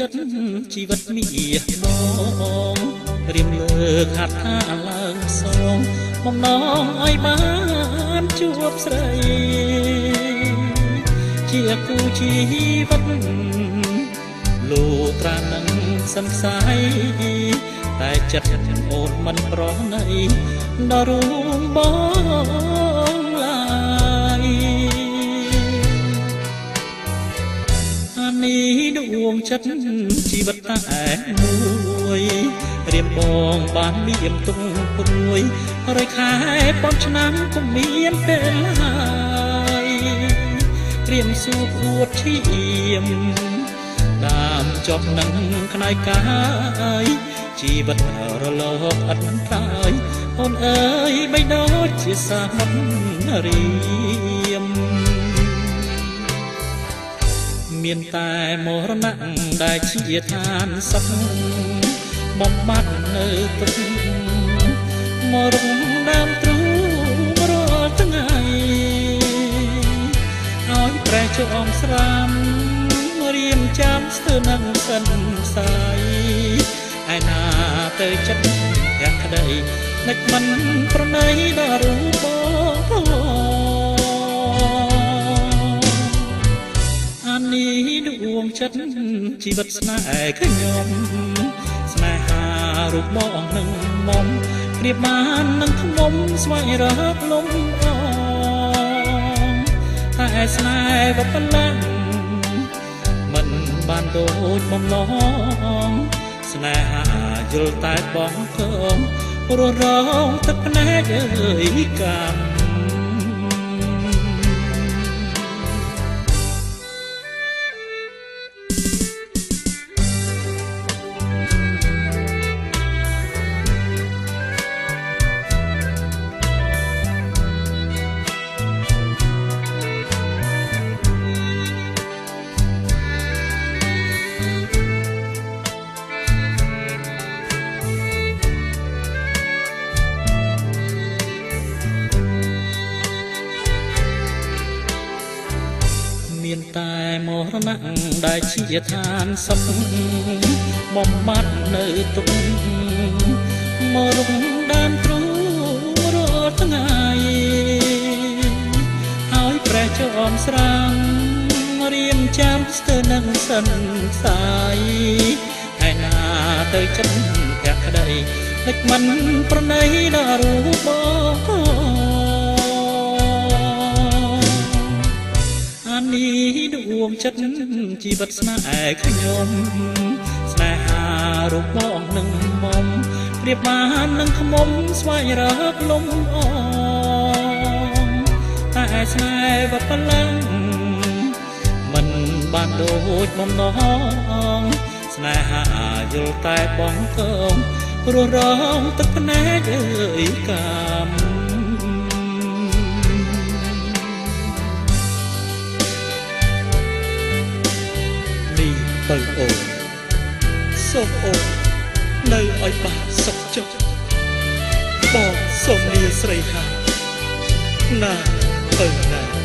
ចិត្តជីវិតមាសបងរៀមលើកហាត់ថាឡើងសងបំណងឲ្យបានជួបស្រីជាគូជីវិតលោត្រានឹងសង្ស័យតែចិត្តអូនមិនប្រណីដល់រួមបងឡើយអានេះដួងចិត្តជីវិតតែមួយរៀមបងបានមានទុំព្រួយរយខែប៉ុនឆ្នាំក៏មានពេលហើយត្រៀមសួរអួតឈាមដាមចប់នឹងខ្នើយកាយជីវិតរលកអត់ត្រើយអូនអើយបីដូចជាសាមញ្ញរៀមមានតែមរណៈដែលជាឋានសុខបំបត្តិនៅទឹកមរងដើមទ្រូងរាល់ថ្ងៃឲ្យប្រែជាអមស្រាមរៀមចាំស្ទើរនឹងសិនផ្សាយឯណាទៅចិត្តភក្តីនឹកមិនប្រណីដល់រូបបងអានេះដួងចិត្តជីវិតស្នេហ៍ខ្ញុំស្នេហារូបបងនឹងមុំប្រៀបបាននឹងធ្ងំស្វែងរកលំអងតែស្នេហ៍ក៏ប៉ុណ្ណឹងមិនបានដូចបំណងស្នេហាយល់តែបងកងរស់រងទឹកភ្នែកអើយកម្មមានតែមរណៈដែលជាឋានសុខបំបត្តិនៅទុកមរងដើមទ្រូងរាល់ថ្ងៃឲ្យប្រែជាអមស្រាំរៀមចាំស្ទើរនឹងសិនផ្សាយឯណាទៅចិត្តភក្តីនឹកមិនប្រណីដល់រូបបងនេះដួងចិត្តជីវិតស្នេហ៍ខ្ញុំស្នេហារូបបងនឹងមុំប្រៀបបាននឹងខ្មុំស្វែងរកលំអងតែស្នេហ៍ក៏ប៉ុណ្ណឹងមិនបានដូចបំណងស្នេហាយល់តែបងកងរស់រងទឹកភ្នែកអើយកម្មទៅអូនសូមអូននៅឲ្យបានសុខចិត្តបងសូមលាស្រីហើយណាទៅណា